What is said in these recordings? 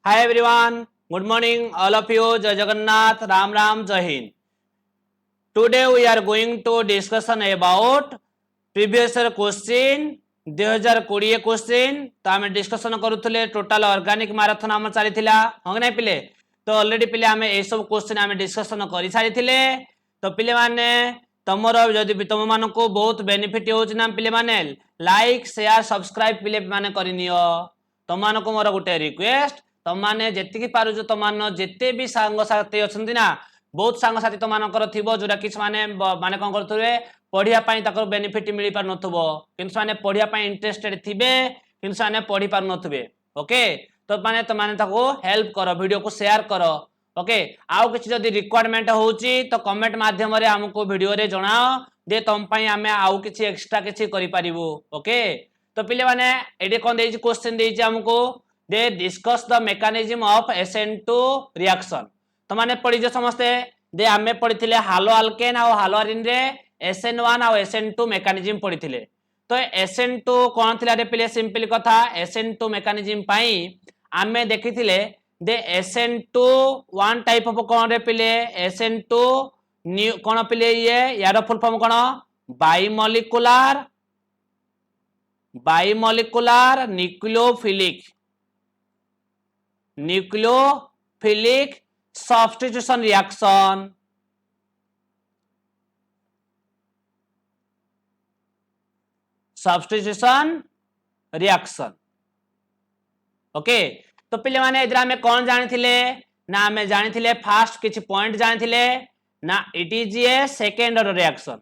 Hi everyone, good morning all of you. Jai Jagannath, Ram Ram, Jai Hind. Today we are going to discussion about previous year question 2020 question तो आम discussion करूले total organic marathon आम चली हाँ ना पिले तो already पिले आम ए सब क्वेश्चन आम डिस्कसन कर सारी तो पिले माने तमर जदि तुम मान को बहुत बेनिफिट होना पिले माने लाइक शेयर सब्सक्राइब पिले माने करनियो तुम मान को मोर गोटे रिक्वेस्ट तुम माने जेतिकी पारुछ तुम मान जेते भी सांगसाथी अच्छा ना बहुत सांगसाथी तुम मानकर थो जोरा कि माने माने कौन करुवे पढ़ाई तक बेनिफिट मिल पार नाने पढ़ाई इंटरेस्टेड थे कि पढ़ी पार नुवे ओके तो माने तो माने हेल्प कर वीडियो को शेयर कर ओके आउ किसी जदि रिक्वायरमेंट होची तो कमेंट माध्यम रे हमको वीडियो रे जणाओ दे तुम पई आमे आउ किसी एक्स्ट्रा किसी करि पारिबो ओके तो पिले माने एडे कोन देछि क्वेश्चन देछि हमको they discuss the mechanism of SN2 reaction तो माने पढ़ी जो समस्ते दे आमे पढ़िथिले हालो अल्केन आ हालो अरिन रे SN1 और SN2 मेकानिज्म पढ़िथिले तो SN2 कोन थिला रे पिले सिंपल कथा SN2 मेकानिज्म पई आमे देखिथिले दे SN2 one type of cone रे पिले SN2 कोन पिले ये यार फुल फॉर्म कोन बाइमोलिकुलर न्यूक्लियोफिलिक सब्स्टिट्यूशन रिएक्शन ओके तो पिले माने इधर हमें कौन जानिथिले ना हमें जानिथिले फास्ट किछि पॉइंट जानिथिले ना it is a second order reaction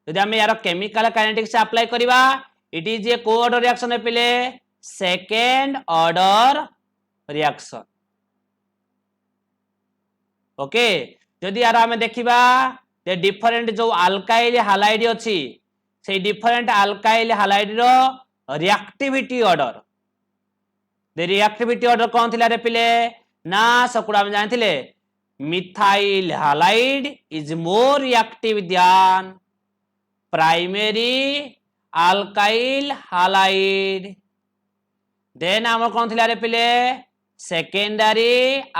यदि हमें यार केमिकल काइनेटिक्स अप्लाई करिवा इट इज ए को ऑर्डर रिएक्शन पिले सेकेंड ऑर्डर रिएक्शन ओके जदि यार हमें देखिबा जे डिफरेंट जो अल्काइल हैलाइड अछि से डिफरेंट अल्काइल हैलाइड रो रिएक्टिविटी ऑर्डर दे रिएक्टिविटी ऑर्डर कौन थिला रे पिले ना सकुड़ा हम जानथिले methyl halide is more reactive than primary alkyl halide then हमर कौन थिला रे पिले secondary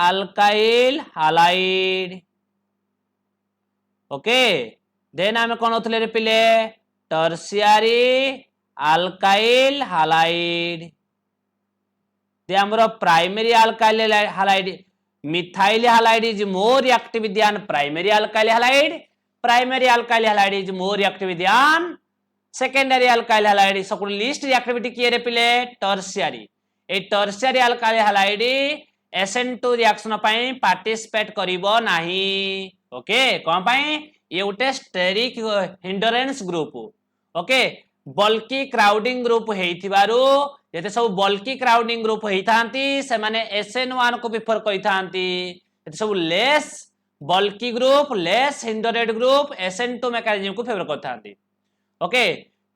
alkyl halide okay then हमें कौन होतले रे पिले टर्शियरी अल्काइल हैलाइड दे हमरो primary alkyl halide methyl halide is more reactive than primary alkyl halide is more reactive than secondary alkyl halide सब लिस्ट रिएक्टिविटी किए रे पिले टर्शियरी ए tertiary alkyl halide SN2 reaction पई पार्टिसिपेट करिवो नाही ओके कोन पई ये उटे steric hindrance group okay bulky crowding group हेइथिबारु जेते सब बल्की क्राउडिंग ग्रुप हेइथांती से माने SN1 को प्रेफर कइथांती जेते सब less bulky group less hindered group SN2 mechanism को फेवर करथांती ओके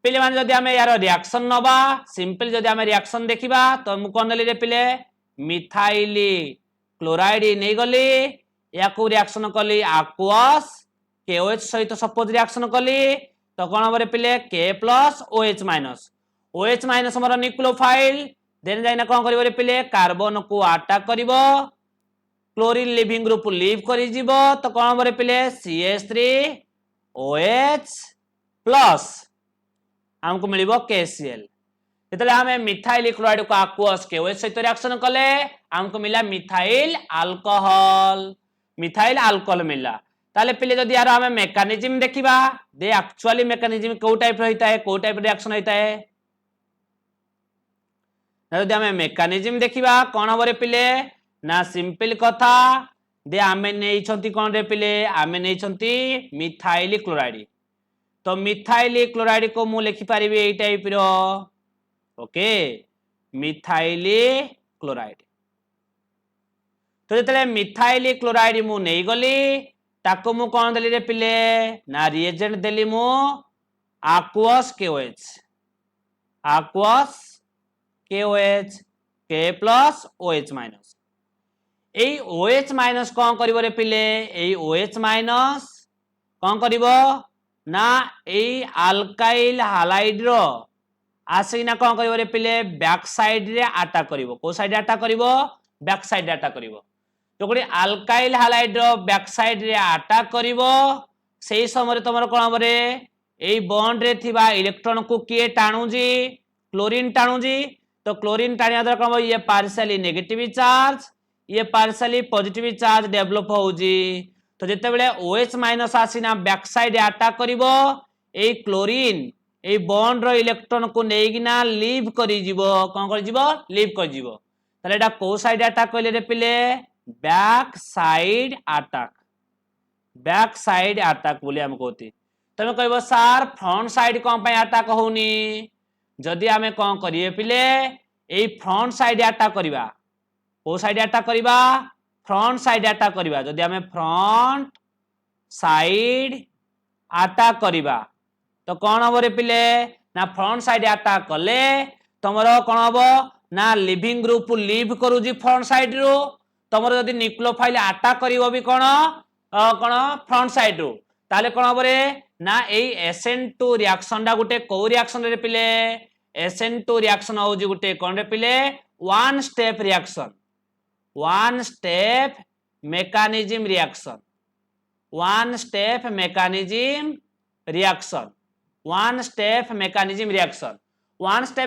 पिले माने जदि हमें यार रिएक्शन नबा सिंपल जदि हमें रिएक्शन देखिबा तो हम कोन नली रे पिले मिथाइल क्लोराइड नै गली याकू रिएक्शन कली aqueous KOH सहित सपोज रिएक्शन कली तो कोन हमरे पिले K प्लस OH माइनस हमर न्यूक्लियोफाइल देन जाइना कोन करिवो रे पिले कार्बन को अटैक करिवो क्लोरीन लिविंग ग्रुप लीव करि जिवो तो कोन हमरे पिले CH3OH प्लस हमको मिलिबो KCl जेतले हमें मिथाइल क्लोराइड को aqueous KOH सहित रिएक्शन कले हमको मिला मिथाइल अल्कोहल मिला ताले पिले जदि यार हमें मेकानिज्म देखिबा दे एक्चुअली मेकानिज्म को टाइप रहता है को टाइप रिएक्शन होता है जदि हमें मेकानिज्म देखिबा कोन हबरे पिले ना सिंपल कथा दे आमे नै छंती कोन रे पिले आमे नै छंती मिथाइल क्लोराइड तो मिथाइल क्लोराइड को मु लिखि पारिबे ए टाइप रो ओके मिथाइल क्लोराइड तो जेतले मिथाइल क्लोराइड मु नै गली ताको मु कोन देली रे पिले ना रिएजेंट देली मु aqueous KOH K plus OH minus ए OH माइनस कोन करिवो रे पिले ए OH माइनस कोन करिवो ना ए अल्काइल हैलाइड रो आसिना कोन करिवो रे पिले बैक साइड रे अटैक करिवो को साइड अटैक करिवो बैक साइड अटैक करिवो जो गोटे अल्काइल हालाइड रो बैक साइड रे अटैक करिवो सेही समय तुमर कोन हमरे एई बॉन्ड रे थिबा इलेक्ट्रॉन को किए टाणुजी क्लोरीन टाणुजी तो क्लोरीन टाणिया द्वारा कोन ये पार्शियली नेगेटिव चार्ज ये पार्शियली पॉजिटिव चार्ज डेवलप होउजी तो जेते बेले OH माइनस आसीना बैक साइड अटैक करिवो एई क्लोरीन एई बॉन्ड रो इलेक्ट्रॉन को नेगिना लीव करि जिवो कोन करि जिवो लीव करि जिवो ताले एटा को साइड अटैक कइले रे पिले बैक साइड अटैक बोली हम कहती तमे कहबो सर फ्रंट साइड कोन पय अटैक होनी जदि आमे कोन करिए पिले एई फ्रंट साइड अटैक करिवा को साइड अटैक करिवा फ्रंट साइड अटैक करिवा जदि आमे फ्रंट साइड अटैक करिवा तो कोन हबो रे पिले ना फ्रंट साइड अटैक कले तमरो कोन हबो ना लिविंग ग्रुप लीव करूजी फ्रंट साइड रो तमरो जदि न्यूक्लियोफाइल अटैक करिवो भी कोन फ्रंट साइड रो ताले कोन हबो रे ना एई SN2 रिएक्शन डा गुटे को रिएक्शन रे पिले SN2 रिएक्शन होउजी गुटे कोन रे पिले one step mechanism reaction one step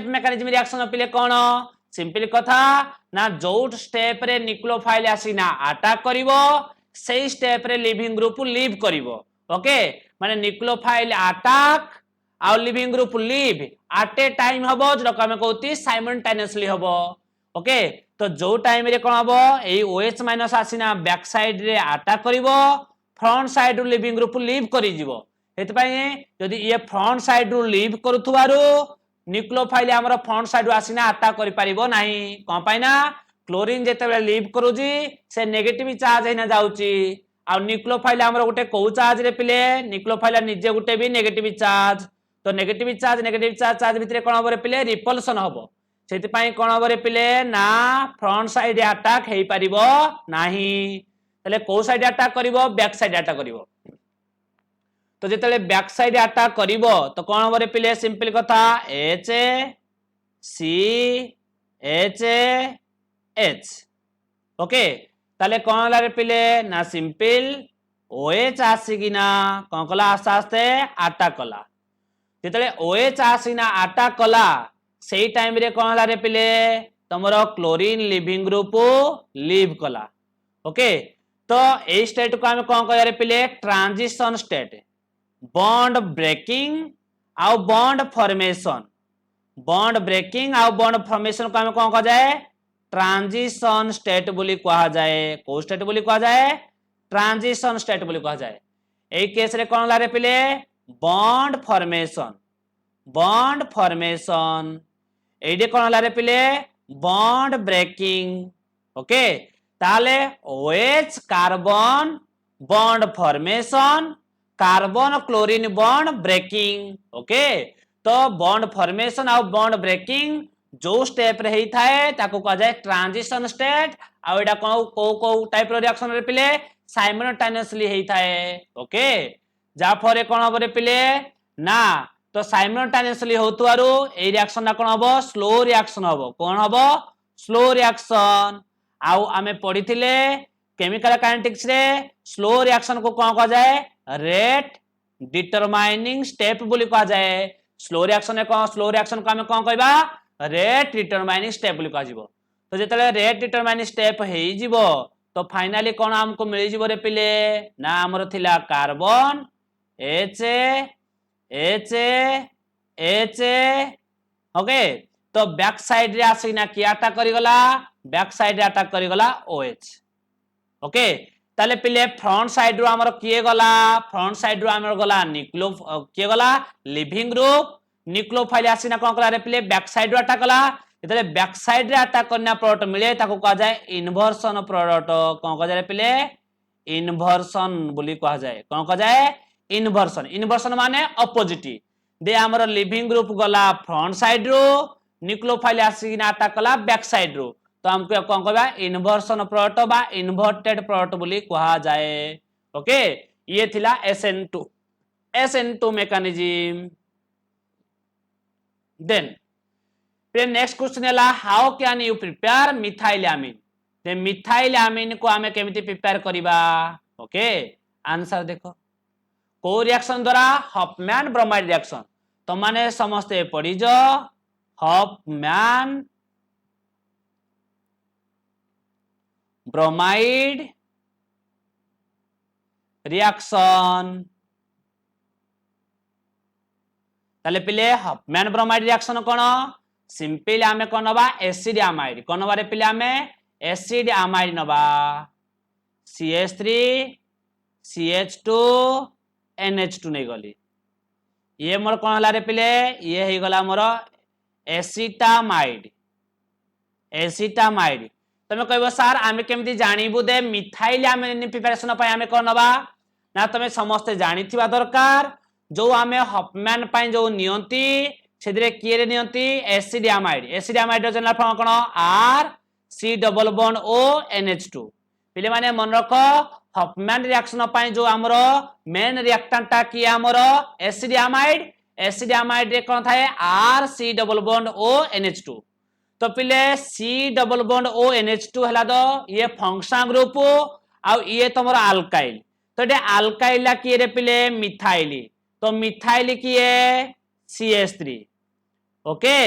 mechanism reaction पिले कोन सिंपल कथा ना जो स्टेप रे न्यूक्लियोफाइल आसीना अटैक करिवो सेही स्टेप रे लिविंग ग्रुप लीव करिवो ओके माने न्यूक्लियोफाइल अटैक आ living group leave at a time हबो जको हम कहती साइमल्टेनियसली हबो ओके तो जो टाइम रे कोन हबो एई OH माइनस आसीना बैक साइड रे अटैक करिवो फ्रंट साइड रो लिविंग ग्रुप लीव करि जिवो हेत पय जदि ये फ्रंट साइड रो लीव करूथुवारो न्यूक्लियोफाइल हमर फ्रंट साइड रो आसीना अटैक करि परिबो नाही कोन पय ना क्लोरीन जेते बेले लीव करूजी से नेगेटिव चार्ज हेना जाउची आ न्यूक्लियोफाइल हमर गुटे को चार्ज रे पिले न्यूक्लियोफाइल निजे गुटे भी नेगेटिव चार्ज तो नेगेटिव चार्ज भितरे कोन हबो रे पिले रिपल्सन हबो सेति पय कोन हबो रे पिले ना फ्रंट साइड अटैक हेई परिबो नाही तले को साइड अटैक करिवो बैक साइड अटैक करिवो तो जेतेले बैक साइड अटैक करिवो तो कोन हबो रे पिले सिंपल कथा HCHH ओके ताले कोन हला रे पिले ना सिंपल OH आसीगिना कोन कला आस्ते आस्ते अटैक कला जेतेले OH आसीना अटैक कला सेही टाइम रे कोन हला रे पिले तमरो क्लोरीन लिविंग ग्रुप लीव कला ओके तो ए स्टेट को हम कोन कहया रे पिले ट्रांजिशन स्टेट बॉन्ड ब्रेकिंग आ बॉन्ड फॉर्मेशन को हम कोन कह जाए ट्रांजिशन स्टेट बोली कहा जाए को स्टेट बोली कहा जाए ट्रांजिशन स्टेट बोली कहा जाए एई केस रे कोन ला रे पिले बॉन्ड फॉर्मेशन एडे कोन ला रे पिले बॉन्ड ब्रेकिंग ओके ताले OH carbon bond formation carbon chlorine bond breaking okay तो बॉन्ड फॉर्मेशन और बॉन्ड ब्रेकिंग जो स्टेप रे हेई थाए ताको कह जाए ट्रांजिशन स्टेट आ एडा को टाइप रो रिएक्शन रे पिले साइमल्टेनियसली हेई थाए ओके जा फरे कोन हबो रे पिले ना तो साइमल्टेनियसली होतुआरो ए रिएक्शन ना कोन हबो स्लो रिएक्शन हबो कोन हबो स्लो रिएक्शन आउ आमे पढिथिले केमिकल काइनेटिक्स रे स्लो रिएक्शन को कोन कह जाए रेट डिटरमाइनिंग स्टेप बोली कह जाए स्लो रिएक्शन को आमे कोन कहबा रेट डिटरमाइनिंग स्टेप बोली कह जिवो तो जेतले रेट डिटरमाइनिंग स्टेप हेई जिवो तो फाइनली कोन हमको मिली जिवो रे पिले ना हमर थिला कार्बन HA ओके तो बैक साइड रे आसीना की अटैक करि गला बैक साइड रे अटैक करि गला OH ओके ताले पिले फ्रंट साइड रो हमर किए गला फ्रंट साइड रो हमर गला न्यूक्लियो किए गला लिविंग ग्रुप न्यूक्लियोफाइल आसीना कोन कला रे पिले बैक साइड रो अटैक कला जेतले बैक साइड रे अटैक करना प्रोडक्ट मिले ताको कहा जाए इन्वर्सन प्रोडक्ट कोन कह जाए पिले इन्वर्सन बोली कहा जाए कोन कह जाए इन्वर्सन माने अपोजिट दे हमर लिविंग ग्रुप गला फ्रंट साइड रो न्यूक्लियोफाइल आसीना अटैक कला बैक साइड रो तो हमको कोन कहबा इन्वर्सन प्रोडक्ट बा इन्वर्टेड प्रोडक्ट बोली कहा जाए ओके ये थिला SN2 mechanism then next question है how can you prepare methylamine ते मिथाइल अमीन को आमे केमिति प्रिपेयर करिबा ओके आंसर देखो को रिएक्शन द्वारा हफमैन ब्रोमाइड रिएक्शन तो माने समस्ते पढ़िज हफमैन ब्रोमाइड रिएक्शन ताले पिले हफमैन ब्रोमाइड रिएक्शन कोन सिंपल आमे कोन नबा एसिड अमाइड कोन नबा रे पिले आमे एसिड अमाइड नबा CH3 CH2 NH2 नै गली ये मोर कोन हला रे पिले ये हे गला मोर एसिटामाइड तमे कहबो सर आमे केमति जानिबु दे मिथाइल अमीन प्रिपरेशन पय आमे कोन नबा ना तमे समस्त जानिथिबा दरकार जो आमे हफमैन पय जो नियंती सेदिरे किए रे नियंती एसिड अमाइड रो जनरल फॉर्म कोन R C double bond O NH2 पिले माने मन रखो हफमैन रिएक्शन पय जो हमरो मेन रिएक्टेंट ता की हमरो एसिड अमाइड रे कोन थाए R C double bond O NH2 तो पिले C double bond O NH2 हला दो ये फंक्शन ग्रुप आ ये तमरो अल्काइल तो ये अल्काइल ला की रे पिले मिथाइल तो मिथाइल की है CH3 ओके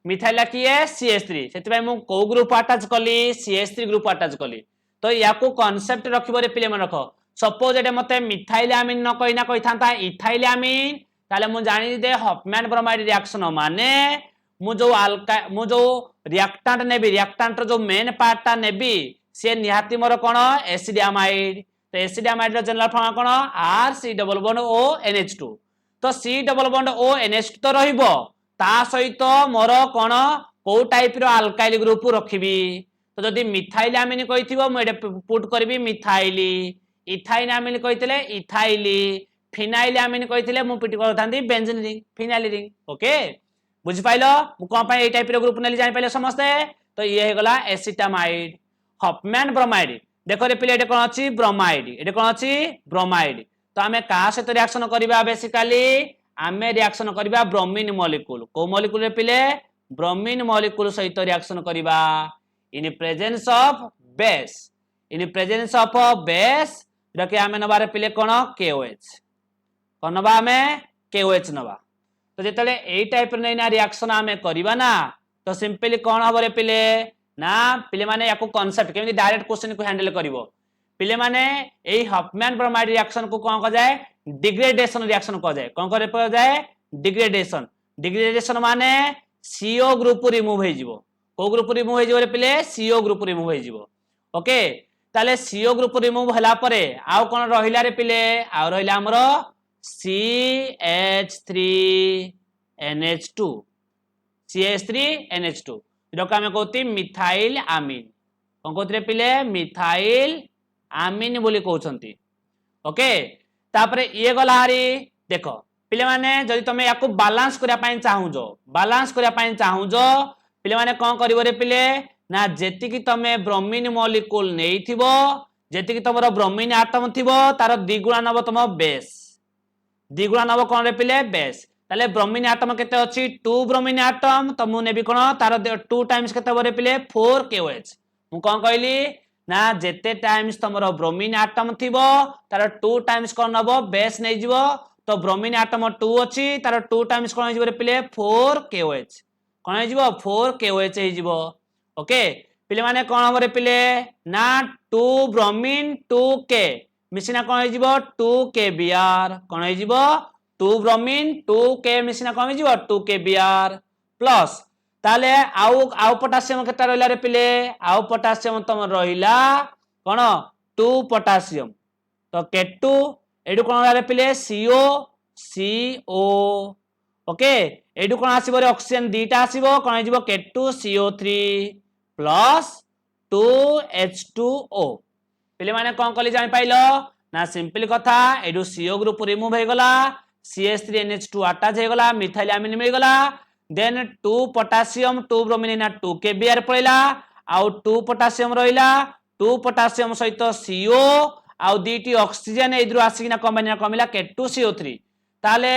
मिथाइल की है CH3 सेति भाई मु को ग्रुप अटैच कली CH3 ग्रुप अटैच कली तो याकू कांसेप्ट रखिबो रे पिले मन रखो सपोज एटे मते मिथाइल अमीन न कहिना कहिथांता इथाइल अमीन ताले मु जानि दे हफमैन ब्रोमाइड रिएक्शन माने मु जो रिएक्टेंट नेबी रिएक्टेंट जो मेन पार्ट ता नेबी से निहाती मोर कोन एसिड अमाइड तो एसिड अमाइड रो जनरल फॉर्म कोन R C double bond O NH2 तो C double bond O NH2 तो रहिबो ता सहित मोर कोन को टाइप रो अल्काइल ग्रुप रखिबी तो जदि मिथाइल अमीन कहिथिबो मु एडे पुट करबी मिथाइल इथाइल अमीन कहितले इथाइल फिनाइल अमीन कहितले मु पिट करथांती benzene ring phenyl ring okay बुझ पाइलो मु कोन पय ए टाइप रो ग्रुप नेली जानि पाइलो समस्ते तो ये हे गला एसिटामाइड हफमैन ब्रोमाइड देखो रे पिले एटे कोन अछि ब्रोमाइड एटे कोन अछि ब्रोमाइड तो आमे का सहित रिएक्शन करिबा बेसिकली आमे रिएक्शन करिबा ब्रोमीन मॉलिक्यूल को मॉलिक्यूल रे पिले ब्रोमीन मॉलिक्यूल सहित रिएक्शन करिबा इन प्रेजेंस ऑफ बेस रके आमे नबा रे पिले कोन KOH कोन नबा आमे KOH नबा तो जेतले ए टाइप रे ना रिएक्शन आमे करिबा ना तो सिंपली कोन हबो रे पिले ना पिले माने याको कांसेप्ट केमि डायरेक्ट क्वेश्चन को हैंडल करिवो पिले माने एई हफमैन ब्रोमाइड रिएक्शन को कोन क जाय डिग्रेडेशन रिएक्शन क जाय कोन करे प जाय डिग्रेडेशन माने CO ग्रुप रिमूव हे जिवो को ग्रुप रिमूव हे जिवो रे पिले CO ग्रुप रिमूव हे जिवो ओके ताले CO ग्रुप रिमूव हला परे आउ कोन रहिला रे पिले आउ रहिला हमरो CH3NH2 जो आमे कहती मिथाइल अमीन कोन कहतरे पिले मिथाइल अमीन बोली कहउछंती ओके तापरे ये गलारी देखो पिले माने जदि तमे याको बैलेंस करिया पय चाहूजो पिले माने कोन करिवो रे पिले ना जेति की तमे ब्रोमीन मॉलिक्यूल नेइथिबो जेति की तमरो ब्रोमीन एटम थिबो तार द्विगुणा नबो तम बेस द्विगुणा नबो कोन रे पिले बेस ताले ब्रोमीन एटम केते अछि 2 ब्रोमीन एटम तो मु नेबी कोन तार 2 टाइम्स केते बरे पिले 4 KOH मु कोन कहली ना जेते टाइम्स तमरो ब्रोमीन एटम थिबो तार 2 टाइम्स कोन नबो बेस नै जिवो तो ब्रोमीन एटम 2 अछि तार 2 टाइम्स कोन जिवो रे पिले 4 KOH कोन हे जिवो 4 KOH हे जिवो ओके पिले माने कोन हबो रे पिले ना 2 ब्रोमीन 2K मिसिना कोन हे जिवो 2KBr कोन हे जिवो 2 ब्रोमीन 2K मिसिना कोन हे जिवो 2KBr प्लस ताले आउ पोटासियम केता रहिला रे पिले आउ पोटासियम तम रहिला कोन 2 पोटासियम तो K2 एडु कोन रे पिले CO ओके एडु कोन आसीबो रे ऑक्सीजन दीटा आसीबो कोन जिवो K2CO3 प्लस 2H2O पिले माने कोन कली जानि पाइलो ना सिंपल कथा एडु CO ग्रुप रिमूव हे गला CH3NH2 अटैच हे गला मिथाइल अमीन मिल गला देन 2 पोटासियम 2 ब्रोमीन ना 2KBr पळिला आउ 2 पोटासियम रहिला 2 पोटासियम सहित CO आउ दीटी ऑक्सीजन एद्रु आसीना कमिला K2CO3 ताले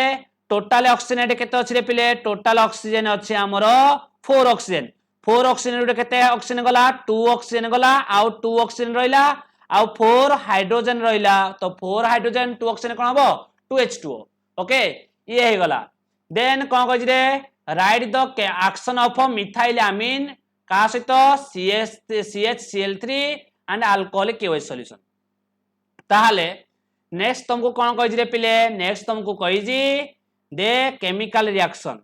टोटल ऑक्सीजन एटे केते अछि रे पिले टोटल ऑक्सीजन अछि हमरो 4 ऑक्सीजन 4 ऑक्सीजन रे केते ऑक्सीजन गला 2 ऑक्सीजन गला आउ 2 ऑक्सीजन रहिला आउ 4 हाइड्रोजन रहिला तो 4 हाइड्रोजन 2 ऑक्सीजन कोन हबो 2H2O ओके ये हे गला देन कोन कहै रे write the action of methyl amine का सहित CHCl3 and alcoholic KOH solution ताहाले नेक्स्ट तुमको कोन कहै रे पिले नेक्स्ट तुमको कहै जी दे केमिकल रिएक्शन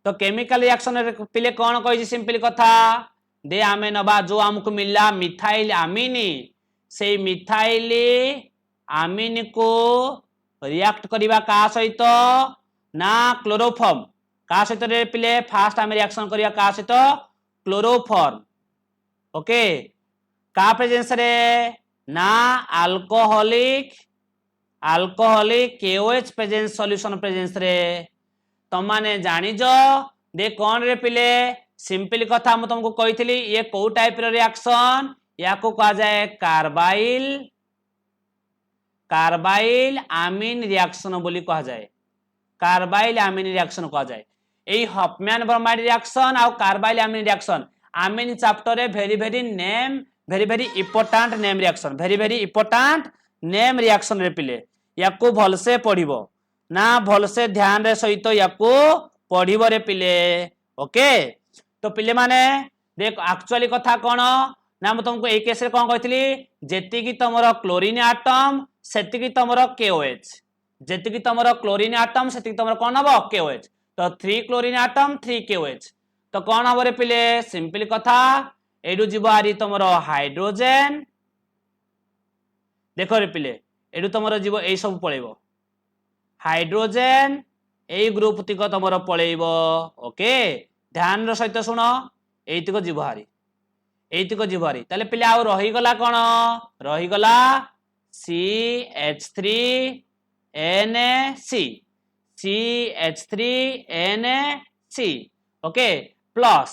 तो केमिकल रिएक्शन पिले कौन कही सिंपल कथा दे आमे नबा जो हमको मिलला मिथाइल अमीन से मिथाइल अमीन को रिएक्ट करबा का सहित ना क्लोरोफॉर्म का सहित रे पिले फास्ट आमे रिएक्शन करबा का सहित क्लोरोफॉर्म ओके का प्रेजेंस रे ना alcoholic KOH presence solution presence रे तुम माने जानी जो दे कौन रे पिले सिंपल कथा मु तुमको कही ये कौ टाइप रो रिएक्शन या को कहा जाए कार्बाइल आमीन रिएक्शन बोली कहा जाए कार्बाइल आमीन रिएक्शन कहा जाए एई हफमैन ब्रोमाइड रिएक्शन आ कार्बाइल आमीन रिएक्शन आमीन चैप्टर रे very very important name reaction very important name reaction रे पिले याको भलसे पढ़िबो ना भलसे ध्यान रे सहित याको पढ़िबो रे पिले ओके तो पिले माने देख एक्चुअली कथा कोन ना म तुमको एक केस रे कोन कहथली जेति की तमरो क्लोरीन एटम सेति की तमरो KOH जेति की तमरो क्लोरीन एटम सेति की तमरो कोन हबो KOH तो 3 क्लोरीन एटम 3 KOH तो कोन हबो रे पिले सिंपल कथा एडु जीव आरी तमरो हाइड्रोजन देखो रे पिले एडु तमरो जीव ए सब पळेबो हाइड्रोजन ए ग्रुप तिक तमरो पळेबो ओके ध्यान रो सहित सुनो एतिक जीवहारी ताले पिले आ रही गला कोन रही गला CH3NC ओके प्लस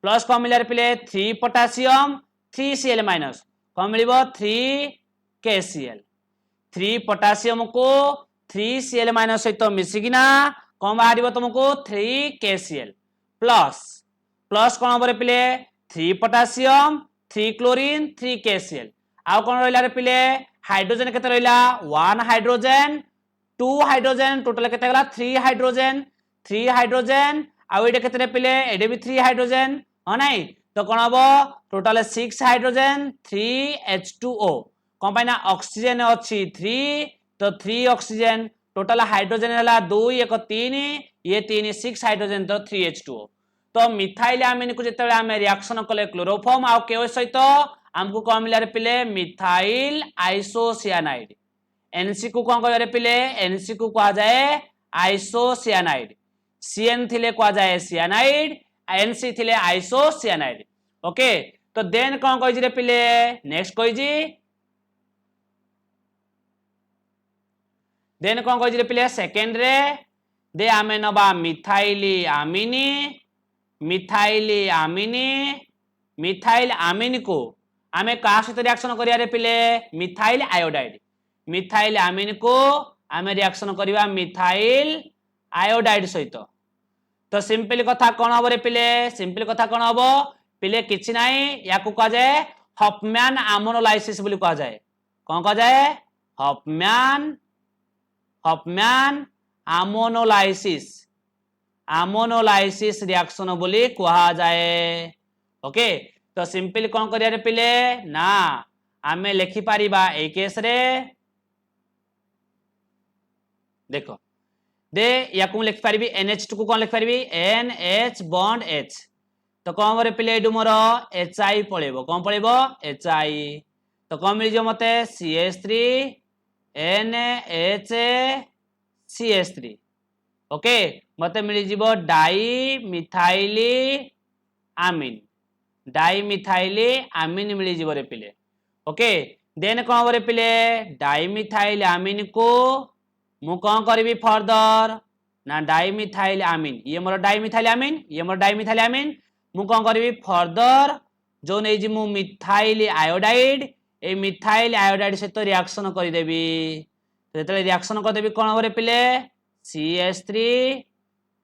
कौन मिला पिले 3 पोटासियम 3 Cl माइनस कौन मिलिबो 3 KCl 3 पोटासियम को 3 Cl माइनस सहित मिसिकिना कौन बाहरिबो तुमको 3 KCl प्लस कौन हबो रे पिले 3 पोटासियम 3 क्लोरीन 3 KCl आउ कौन रहिला रे पिले हाइड्रोजन केते रहिला 1 हाइड्रोजन 2 हाइड्रोजन टोटल केते गला 3 हाइड्रोजन आउ एडे केते रे पिले एडे भी 3 हाइड्रोजन ह नाही तो कौन हबो टोटल 6 हाइड्रोजन 3 H2O कौन पाइना ऑक्सीजन अच्छी 3 तो 3 ऑक्सीजन टोटल हाइड्रोजन हला 2 1 3 ये 3 6 हाइड्रोजन तो 3 H2O तो मिथाइल अमीन को जेते आमे रिएक्शन कले क्लोरोफॉर्म आ KOH सहित हमको कौन मिला रे पिले मिथाइल आइसोसियानाइड NC को कौन कह रे पिले NC को कहा जाए आइसोसियानाइड CN थिले कहा जाए सियानाइड NC थिले आइसोसियानाइड ओके तो देन कौन कहि रे पिले नेक्स्ट कहि जी देन कौन कहि रे पिले सेकंड रे दे आमे नबा मिथाइल अमीन को आमे का सहित रिएक्शन करिया रे पिले मिथाइल अमीन को आमे रिएक्शन करिवा मिथाइल आयोडाइड सहित तो सिंपल कथा कोन हबो रे पिले सिंपल कथा कोन हबो पिले किछि नाही याकू कहा जाए हफमैन अमोनोलाइसिस बोली कहा जाए कोन कहा जाए हफमैन अमोनोलाइसिस रिएक्शन बोली कहा जाए ओके तो सिंपल कोन करिया रे पिले ना आमे लिखि पारिबा ए केस रे देखो दे याकू लिखि पारिबी NH2 को कोन लिखि पारिबी NH बॉन्ड H तो कौन हबो रे पिले एडु मोर HI पळेबो कोन पळेबो HI तो कोन मिल जो मते CH3 NHCH3 ओके मते मिल जीवो डाई मिथाइल अमीन मिल जीवो रे पिले ओके देन कोन हबो रे पिले डाइमिथाइल अमीन को मु कौन करी फर्दर ना डाइमिथाइल अमीन ये मोर डाइमिथाइल अमीन मु कौन करी फर्दर जो नहीं जी मु मिथाइल आयोडाइड ए मिथाइल आयोडाइड सहित रिएक्शन कर देबी तो रिएक्शन कर देबी कौन हबो रे पिले CH3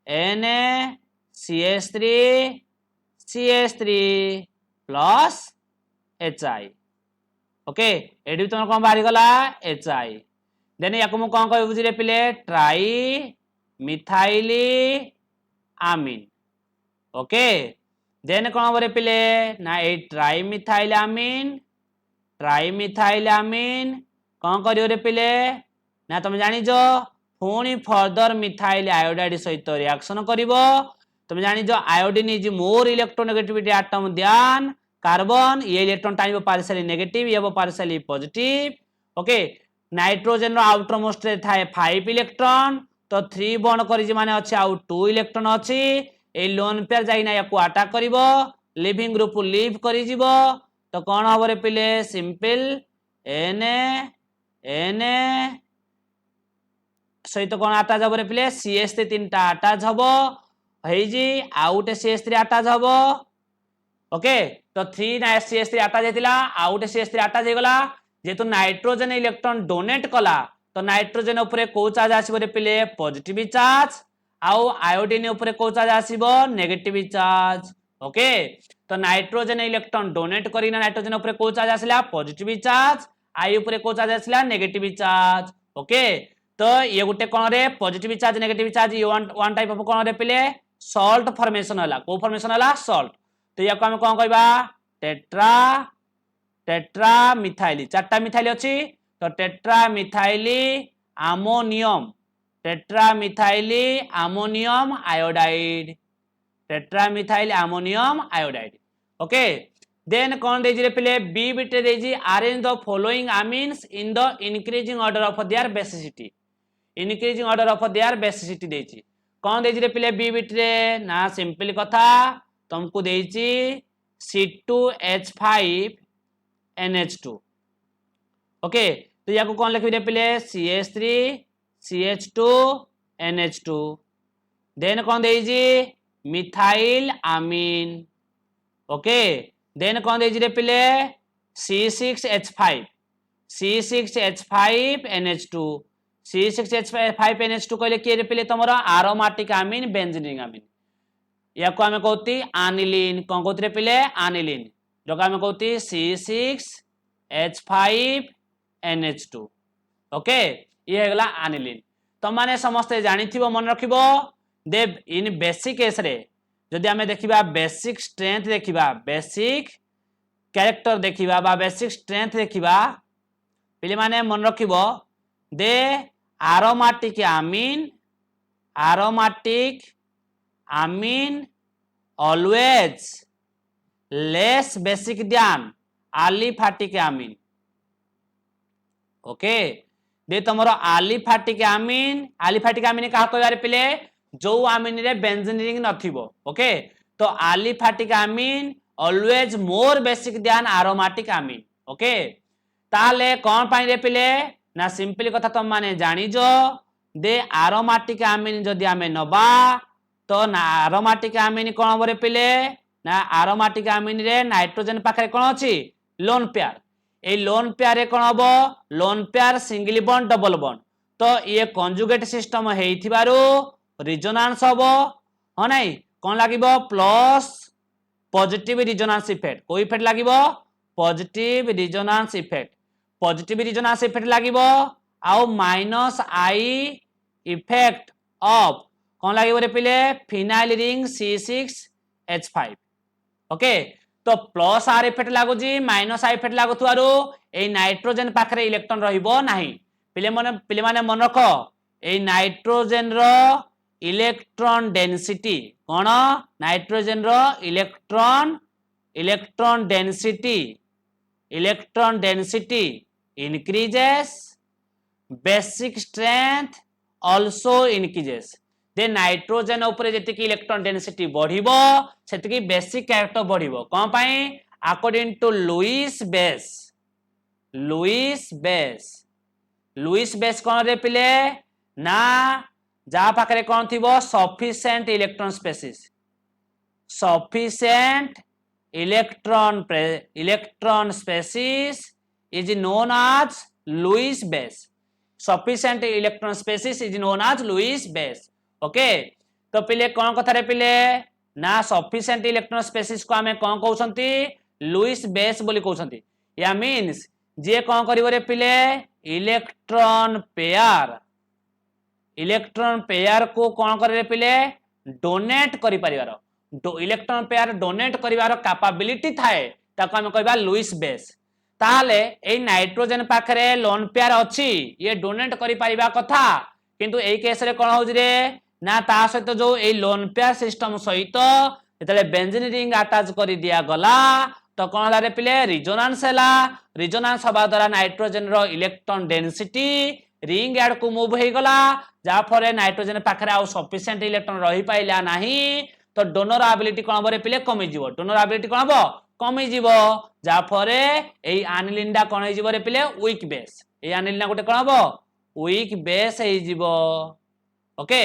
Na CH3 plus HI okay एडी तुम कौन बाहरी गला HI देन या को कौन कह बुझिले पिले ट्राई मिथाइली आमीन ओके देन कौन बरे पिले ना ए ट्राई मिथाइल आमीन कौन करियो रे पिले ना तुम जानी जो पुणी फर्दर मिथाइल आयोडाइड सहित रिएक्शन करिवो तुम जानी जो iodine is more electronegativity atom ध्यान कार्बन ये इलेक्ट्रॉन टाइम पार्शियली नेगेटिव ये पार्शियली पॉजिटिव ओके नाइट्रोजन रो आउटर मोस्ट रे थाए 5 इलेक्ट्रॉन तो 3 बॉन्ड करिज माने अछि आउ 2 इलेक्ट्रॉन अछि ए लोन पेयर जाई ना याकू अटैक करिवो लिविंग ग्रुप लीव करि जिवो तो कोन हबो रे पिले सिंपल Na सहित कोन अटैच हबो रे पिले CH3 तीनटा अटैच हबो हेई जी आउट CH3 अटैच हबो ओके तो 3 ना CH3 अटैच हेतिला आउट CH3 अटैच हेगला जेतु नाइट्रोजन इलेक्ट्रॉन डोनेट कला तो नाइट्रोजन ऊपर को चार्ज आसीबो रे पिले पॉजिटिव चार्ज आउ आयोडीन ऊपर को चार्ज आसीबो नेगेटिव चार्ज ओके तो नाइट्रोजन इलेक्ट्रॉन डोनेट करिना नाइट्रोजन ऊपर को चार्ज आसिला पॉजिटिव चार्ज आई ऊपर को चार्ज आसिला नेगेटिव चार्ज ओके तो ये गुटे कोन रे पॉजिटिव चार्ज नेगेटिव चार्ज ये वन टाइप ऑफ कोन रे पिले सॉल्ट फॉर्मेशन होला को फॉर्मेशन होला सॉल्ट तो या को हम कोन कहबा टेट्रा मिथाइल चारटा मिथाइल अछि तो tetra methyl ammonium iodide okay then कौन देजी रे पिले बी बिटे देजी arrange the following amines in the increasing order of their basicity देजी कौन देजी रे पिले बी बिटे ना सिंपल कथा तुमको देजी C2H5NH2 ओके तो या को कौन लिखि रे पिले CH3 CH2NH2 देन कौन देजी मिथाइल अमीन ओके देन कौन देजी रे पिले C6H5NH2 C6H5NH2 कहले कि रे पिले तमरो एरोमेटिक अमीन बेंजीनिक अमीन या को हमें कहती एनिलीन कौन कहते रे पिले एनिलीन जो हमें कहती C6H5NH2 ओके ये हेगला एनिलीन तो माने समस्ते जानि थिबो मन रखिबो दे इन बेसिक केस रे जदि हमें देखिबा बेसिक स्ट्रेंथ देखिबा बेसिक कैरेक्टर देखिबा बा बेसिक स्ट्रेंथ देखिबा पिले माने मन रखिबो दे aromatic amine always less basic than aliphatic amine okay दे तमरो aliphatic amine कहा कहबारे पिले जो अमीन रे बेंजीन रिंग नथिबो ओके तो aliphatic amine always more basic than aromatic amine okay ताले कोन पाई रे पिले ना सिंपल कथा तुम माने जानी जो दे एरोमेटिक अमीन जदि हमें नबा तो ना एरोमेटिक अमीन कोन बरे पिले ना एरोमेटिक अमीन रे नाइट्रोजन पाखरे कोन अछि लोन पेयर ए लोन पेयर रे कोन हबो lone pair single bond double bond तो ये कंजुगेट सिस्टम हेइथिबारो रिजोनेंस हबो ह नै कोन लागिबो प्लस पॉजिटिव रिजोनेंस इफेक्ट कोई इफेक्ट लागिबो पॉजिटिव रिजोनेंस इफेक्ट लागिबो आउ माइनस आई इफेक्ट ऑफ कौन लगे रे पिले फिनाइल रिंग C6H5 ओके तो प्लस आर इफेक्ट लागुजी माइनस आई इफेक्ट लागुथुआरो ए नाइट्रोजन पाखरे इलेक्ट्रॉन रहिबो नाही पिले माने मन रखो ए नाइट्रोजन रो इलेक्ट्रॉन डेंसिटी कोन नाइट्रोजन रो electron density increases basic strength also increases दे नाइट्रोजन ऊपर जेतिकी इलेक्ट्रॉन डेंसिटी बढ़िबो सेतिकी बेसिक कैरेक्टर बढ़िबो कोन पई अकॉर्डिंग टू लुईस बेस कोन रे पिले ना जा पाखरे कोन थिबो sufficient electron species is known as Lewis base. Sufficient electron species is known as Lewis base. Okay. तो पिले कौन कथा रे पिले ना सफिशिएंट इलेक्ट्रॉन स्पेसिस को आमे कौन कहउछंती लुईस बेस बोली कहउछंती या मींस जे कौन करिवो रे पिले इलेक्ट्रॉन पेयर को कौन करे रे पिले डोनेट करि परिवार इलेक्ट्रॉन पेयर डोनेट करिवार कैपेबिलिटी थाए ताको आमे कहबा लुईस बेस ताले ए नाइट्रोजन पाखरे लोन पेयर अछि ये डोनेट करि परिबा कथा किंतु एई केस रे कोन होउछ रे ना ता सहित जो ए लोन पेयर सिस्टम सहित जेतले बेंजीन रिंग अटैच करि दिया गला तो कोन हला रे पिले रिजोनेंस हवा द्वारा नाइट्रोजन रो इलेक्ट्रॉन डेंसिटी रिंग एड को मूव हे गला जा फरे नाइट्रोजन पाखरे आ सफिशिएंट इलेक्ट्रॉन रही पाइला नाही तो डोनर एबिलिटी कोन हबो रे पिले कमी जीवो डोनर एबिलिटी कोन हबो कमी जीवो जा फरे एई एनिलीन डा कोन हे जीवो रे पिले वीक बेस एई एनिलीन गोटे कोन हबो वीक बेस हे जीवो ओके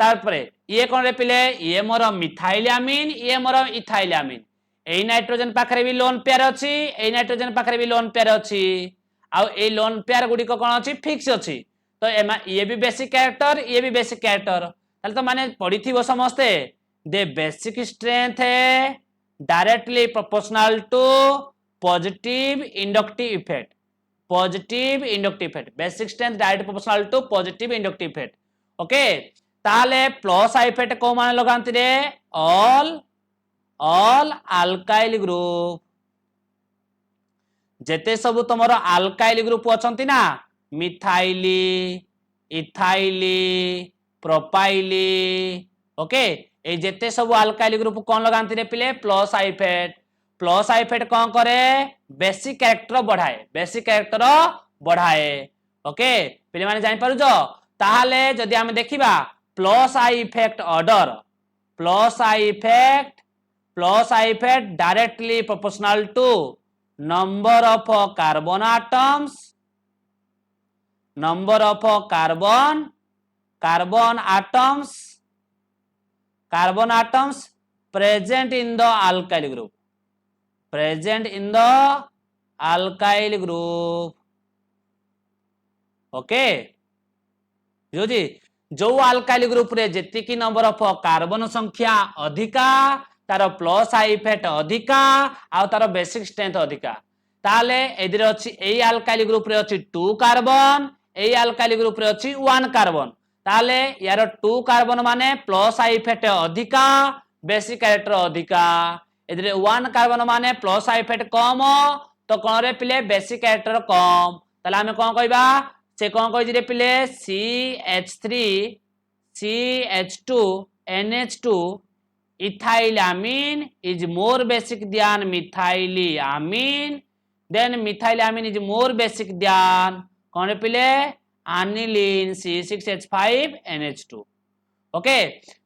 तारपरे ये कोन रे पिले ये मोर मिथाइलएमिन ये मोर इथाइलएमिन एई नाइट्रोजन पाखरे भी लोन पेयर अछि एई नाइट्रोजन पाखरे भी लोन पेयर अछि आ ए लोन पेयर गुडी को कोन अछि फिक्स अछि तो ये भी बेसिक कैरेक्टर ये भी बेसिक कैरेक्टर ताले तो माने पढिथिबो समस्ते the basic strength है directly proportional to positive inductive effect basic strength directly proportional to positive inductive effect okay ताले प्लस इफेक्ट को माने लगांती रे ऑल अल्काइल ग्रुप जेते सब तमरो अल्काइल ग्रुप अछंती ना मिथाइली इथाइली प्रोपाइली ओके ए जेते सब अल्काइल ग्रुप कौन लगांती रे पिले प्लस इफेक्ट कौन करे बेसिक कैरेक्टर बढ़ाए ओके पिले माने जानि पारुजो ताहाले जदि हम देखिबा plus I effect directly proportional to number of carbon atoms present in the alkyl group okay बुझी जो अल्काइल ग्रुप रे जेति की नंबर ऑफ कार्बन संख्या अधिका तार प्लस आई इफेक्ट अधिका आ तार बेसिक स्ट्रेंथ अधिका ताले एदिरे अछि एई अल्काइल ग्रुप रे अछि 2 कार्बन एई अल्काइल ग्रुप रे अछि 1 कार्बन ताले यार 2 कार्बन माने प्लस आई इफेक्ट अधिका बेसिक कैरेक्टर अधिका एदिरे 1 कार्बन माने प्लस आई इफेक्ट कम तो कोन रे पिले बेसिक कैरेक्टर कम ताले हमें कोन कहबा से कौन कहि रे पिले CH2 NH2 ethylamine is more basic than methylamine then methylamine is more basic than कौन रे पिले aniline C6H5NH2 ओके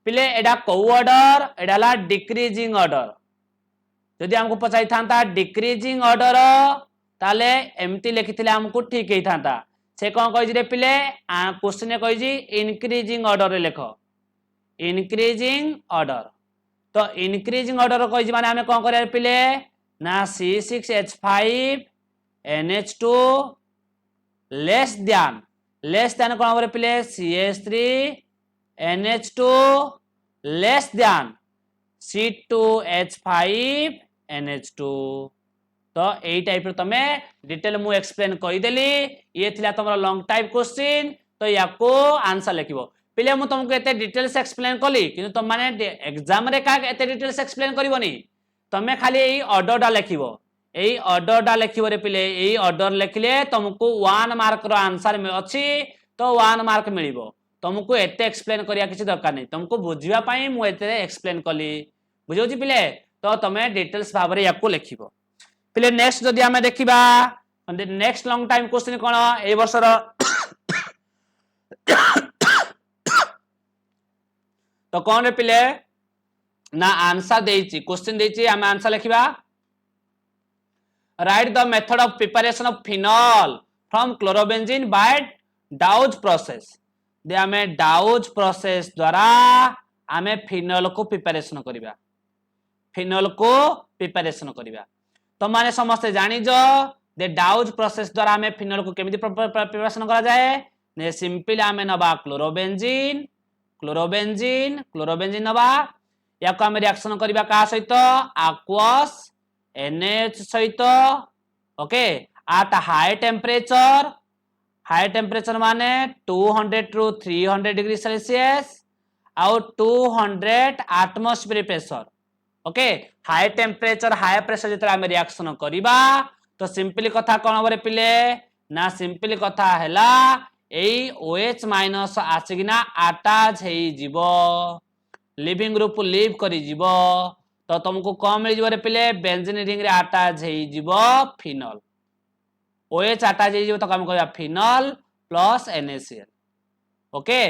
पिले एडा को ऑर्डर एडा ला डिक्रीजिंग ऑर्डर यदि हमको पचाई थांता डिक्रीजिंग ऑर्डर ताले एमती लिखिथिले हमको ठीक हेई थांता से कौन कहि रे पिले क्वेश्चन ने कहि इंक्रीजिंग ऑर्डर रे लेखो इंक्रीजिंग ऑर्डर तो इंक्रीजिंग ऑर्डर कहि माने हमें कौन करे पिले ना C6H5NH2 लेस ध्यान कौन करे पिले CH3NH2 लेस ध्यान C2H5NH2 तो एई टाइप रे तमे डिटेल मु एक्सप्लेन करि देली ये थिला तमरा लॉन्ग टाइप क्वेश्चन तो याको आंसर लिखिबो पिले मु तुमको एते डिटेल्स एक्सप्लेन कली किंतु तुम माने एग्जाम रे का एते डिटेल्स एक्सप्लेन करिवोनी तमे खाली एई ऑर्डर डा लिखिबो रे पिले एई ऑर्डर लिखले तुमको 1 मार्क रो आंसर में अछि तो 1 मार्क मिलिबो तुमको एते एक्सप्लेन करिया किछि दरकार नै तुमको बुझिबा पई मु एते एक्सप्लेन कली बुझौछि पिले तो तमे डिटेल्स भाबरे याको लिखिबो पिले नेक्स्ट जदि हमें देखिबा नेक्स्ट लॉन्ग टाइम क्वेश्चन कोन ए वर्षर तो कौन रे पिले ना आंसर देइछि क्वेश्चन देइछि हम आंसर लिखिबा write the method of preparation of phenol from chlorobenzene by Dow's process दे हमें डाउज प्रोसेस द्वारा हमें फिनॉल को प्रिपरेशन करिबा तो माने समस्त जानी जो दे डाउज प्रोसेस द्वारा हमें फिनॉल को केमिति प्रिपरेशन करा जाए ने सिंपल हमें नबा क्लोरोबेंजीन नबा या को हम रिएक्शन करबा का सहित aqueous NaOH सहित ओके एट हाई टेम्परेचर माने 200 टू 300 डिग्री सेल्सियस आउ 200 atmospheric pressure okay high temperature high pressure जिते आम रिएक्शन करबा तो सिंपली कथा कौन हम पिले ना सिंपली कथा हैला एई OH माइनस आसिकिना अटैच हेई जीवो लिविंग ग्रुप लीव करी जीवो तो तुमको कौन मिल जीवो रे पिले बेंजीन रिंग रे अटैच हेई जीवो फिनोल OH अटैच हेई जीवो तो हम कहबा फिनोल प्लस NaCl ओके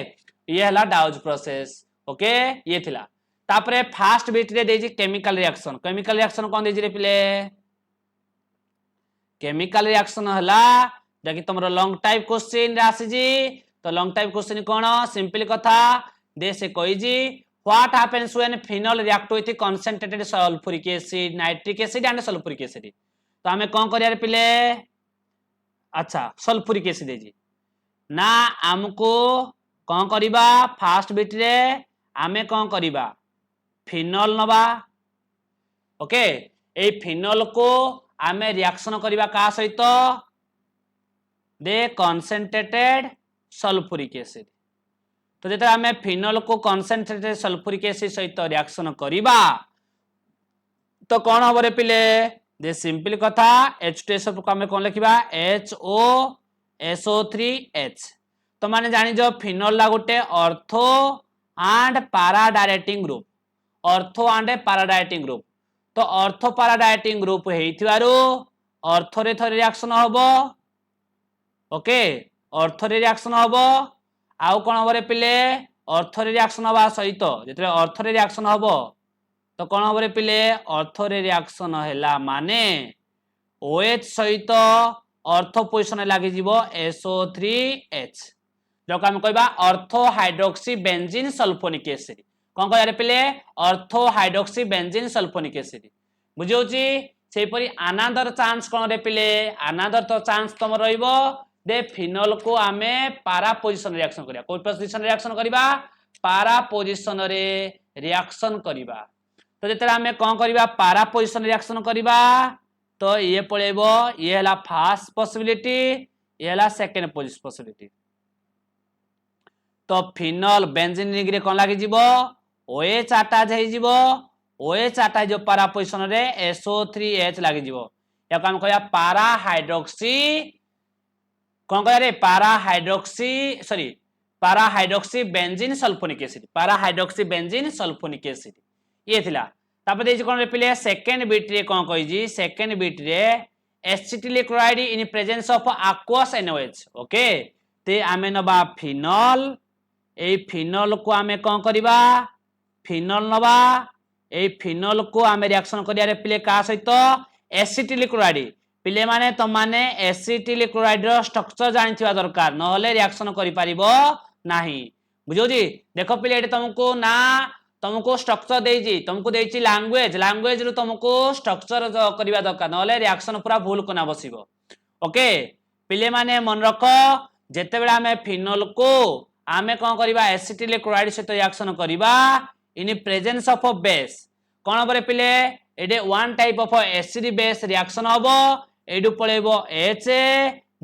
ये हला डाउज प्रोसेस ओके ये थिला तापरे फास्ट बिट रे देजी केमिकल रिएक्शन कोन देजी रे पिले केमिकल रिएक्शन हला जकि तुमरो लॉन्ग टाइप क्वेश्चन रे आसी जी तो लॉन्ग टाइप क्वेश्चन कोन सिंपल कथा दे से कोई जी what happens when phenol react with concentrated sulphuric acid nitric acid and sulphuric acid तो हमें कोन करिया रे पिले अच्छा सल्फ्यूरिक एसिड देजी ना हमको कोन करिबा फास्ट बिट रे आमे कोन करिबा फिनोल नबा ओके ए फिनोल को आमे रिएक्शन करिबा का सहित दे कंसंट्रेटेड सल्फ्यूरिक एसिड तो जेते आमे फिनोल को कंसंट्रेटेड सल्फ्यूरिक एसिड सहित रिएक्शन करिबा तो कोन हबरे पिले दे सिंपल कथा H2SO को आमे कोन लिखिबा HOSO3H तो माने जानि जो फिनोल ला गोटे ortho and para directing group तो ऑर्थो पैरा डायरेक्टिंग ग्रुप हेइथिबारु ऑर्थो रे थरे रिएक्शन हबो ओके ऑर्थो रे रिएक्शन हबो आउ कोन हबरे पिले ऑर्थो रे रिएक्शन हबा सहित जेतरे ऑर्थो रे रिएक्शन हबो तो कोन हबरे पिले ऑर्थो रे रिएक्शन हैला माने OH सहित ऑर्थो पोजीशन लागि जीवो SO3H जो हम कहबा ortho hydroxy benzene sulphonic acid कोन कहया रे पिले ortho hydroxy benzene sulphonic acid बुझियोची सेही परी अनदर चांस कोन रे पिले अनदर तो चांस तम रहइबो दे फिनोल को आमे पैरा पोजीशन रिएक्शन करिया कोन पोजीशन रिएक्शन करिबा पैरा पोजीशन रे रिएक्शन करिबा तो जेते आमे कोन करिबा पैरा पोजीशन रिएक्शन करिबा तो ये पळेबो ये हला फर्स्ट पॉसिबिलिटी ये हला सेकंड पॉसिबिलिटी तो फिनोल बेंजीन रिंग रे कोन लागि जीवो OH अटैच हेई जीवो OH अटैच जो पैरा पोजीशन रे SO3H लागि जीवो या हम कहया पैरा हाइड्रोक्सी कोन कहया रे para hydroxy benzene sulphonic acid ये थिला तापर देजी कोन रे पिले सेकंड बिट रे कोन कहि जी सेकंड बिट रे acetyl chloride in presence of aqueous NaOH okay ते आमे नबा फिनोल ए फिनोल को आमे कोन करिबा फिनोल नबा ए फिनोल को आमे रिएक्शन करिया रे पिले का सहित एसिटिल क्लोराइड पिले माने तो माने एसिटिल क्लोराइड रो स्ट्रक्चर जानिथिबा दरकार नहले रिएक्शन करि परिबो नाही बुझो जी देखो पिले एटे तुमको स्ट्रक्चर देजी तुमको देची लैंग्वेज रु तुमको स्ट्रक्चर करिबा दरकार नहले रिएक्शन पूरा भूल कोना बसिबो ओके पिले माने मन रखो जेते बेला हमें फिनोल को आमे कोन करिबा एसिटिल क्लोराइड सहित रिएक्शन करिबा इन प्रेजेंस ऑफ बेस कोन बरे पिले एडे one type of acid base reaction हबो एडु पळेबो H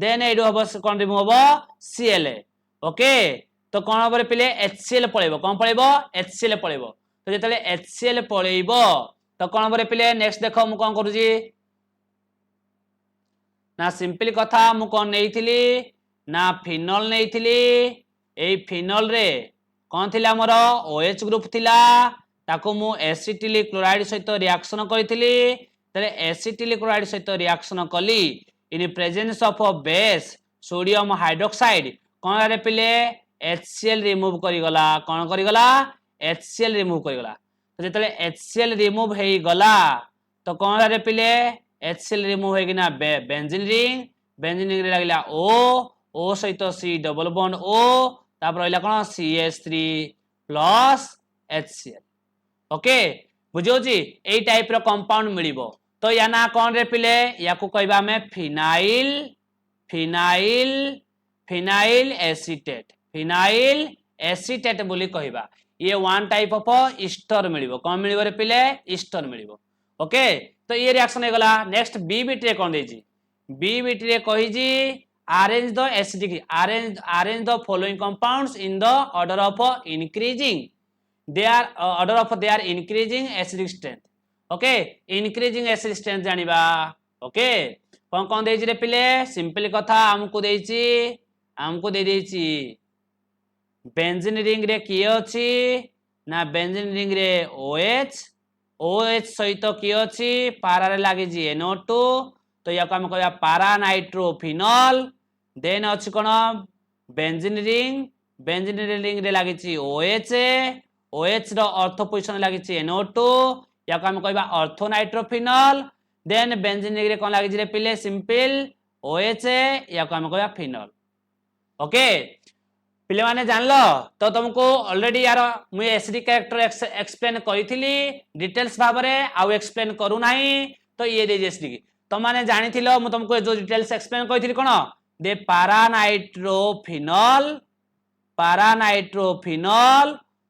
देन एडु हबो कोन रिमूव हबो Cl ओके तो कोन हबरे पिले HCl पळेबो कोन पळेबो HCl पळेबो तो जेतले HCl पळेबो तो कोन हबरे पिले नेक्स्ट देखो मु कोन करू जी ना सिंपल कथा मु कोन नेइथिली ना फिनोल नेइथिली ए फिनोल रे कोन थिला मोर OH ग्रुप थिला ताको मु एसिटिल क्लोराइड सहित रिएक्शन करिथिली तले एसिटिल क्लोराइड सहित रिएक्शन कली in presence of base sodium hydroxide कोन रे पिले HCl रिमूव करी गला कोन करी गला HCl रिमूव करी गला तो जेतले HCl रिमूव हेई गला तो कोन रे पिले HCl रिमूव हे किना बेंजीन रिंग रे लागला O सहित C डबल बॉन्ड O तापर रहला कोन CH3 प्लस HCl ओके बुझियो जी एई टाइप रो कंपाउंड मिलिबो तो या ना कोन रे पिले या को कहबा में फिनाइल एसीटेट एसीटेट बोली कहबा ये वन टाइप ऑफ ईस्टर मिलिबो कौन मिलिबो रे पिले ईस्टर मिलिबो ओके तो ये रिएक्शन हे गला नेक्स्ट बी बिट रे कोन देजी बी बिट रे कहि जी arrange the acidic arrange the following compounds in the order of increasing their order of their increasing acidic strength okay increasing acidic strength जानिबा okay कौन कौन देजी रे पिले सिंपल कथा हमको दे देची बेंजीन रिंग रे किए अछि ना बेंजीन रिंग रे OH सहित किए अछि पारा रे लागे जी NO2 तो या हम कहबा पारा नाइट्रोफिनॉल देन अछि कोन बेंजीन रिंग रे लागे छी OH रो ऑर्थो पोजीशन लागे छी NO2 या हम कहबा ortho nitrophenol then benzene ring रे कोन लागे जी रे पिले सिंपल OH या हम कहबा फिनॉल ओके पिले माने जानलो तो तुमको ऑलरेडी यार मु एसिडिक कैरेक्टर एक्सप्लेन करिथिली डिटेल्स भाबरे आउ एक्सप्लेन करू नाही तो ये दे एसिडिक तो माने जानिथिलो मु तुमको जो डिटेल्स एक्सप्लेन करिथिली कोन दे पारानाइट्रोफिनॉल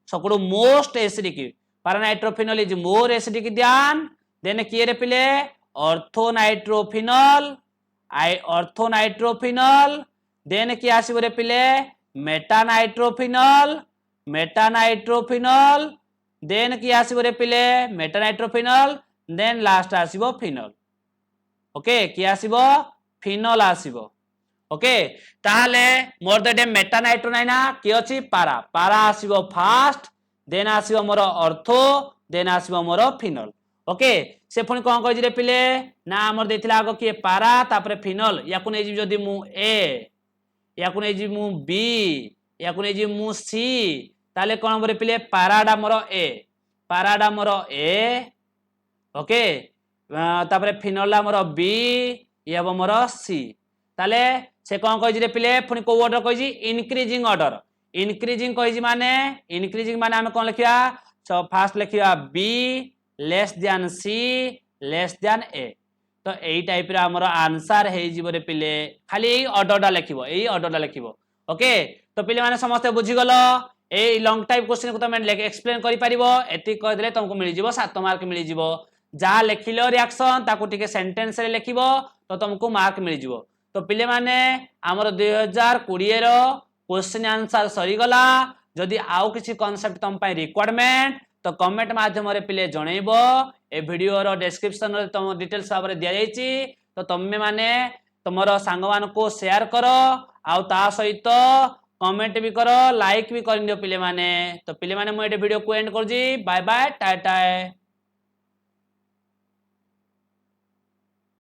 सकड़ो most acidic para nitrophenol is more acidic ध्यान देन किए रे पिले ऑर्थोनाइट्रोफिनॉल देन कि आसीबो रे पिले मेटानाइट्रोफिनॉल देन कि आसीबो रे पिले मेटानाइट्रोफिनॉल देन लास्ट आसीबो फिनॉल ओके कि आसीबो फिनॉल आसीबो ओके ताहले मोर द डे मेटानाइट्रो नै ना कि अछि पारा आसीबो फास्ट देन आसीबो मोर ऑर्थो देन आसीबो मोर फिनॉल ओके से पुणी कोन कहि रे पिले ना हमर देथिला आगो कि पारा तापर फिनॉल याकु नै जदी मु ए याकु नै जी मु बी याकु नै जी मु सी ताले कोन बरे पिले पाराडा मोर ए ओके तापर फिनॉलडा मोर बी याबो मोर सी ताले से कोन कहि रे पिले पुणी को ऑर्डर कहि जी इंक्रीजिंग माने हम कोन लिखिया सो फास्ट लिखिया B less than C less than A तो एई टाइप रे हमर आंसर हे जिवो रे पिले खाली एई ऑर्डरडा लिखिबो ओके तो पिले माने समस्त बुझी गलो एई लॉन्ग टाइप क्वेश्चन को तमे एक्सप्लेन करि परिबो एति कह देले तुमको मिलि जिवो 7 मार्क मिलि जिवो जा लिखिलो रिएक्शन ताको टिके सेंटेंस रे लिखिबो तो तुमको मार्क मिलि जिवो तो पिले माने हमर 2020 रो क्वेश्चन आंसर सरी गला जदि आउ किछि कांसेप्ट तुम पय रिक्वायरमेंट तो कमेंट माध्यम रे पिले जणैबो ए वीडियो रो डिस्क्रिप्शन रे तुम डिटेल्स भाबरे दिया जाईची तो तम्मे माने तुमरो सांगवान को शेयर करो आउ ता सहित कमेंट भी करो लाइक भी कर दियो पिले माने तो पिले माने मु एटे वीडियो को एंड कर जी बाय बाय टाटा।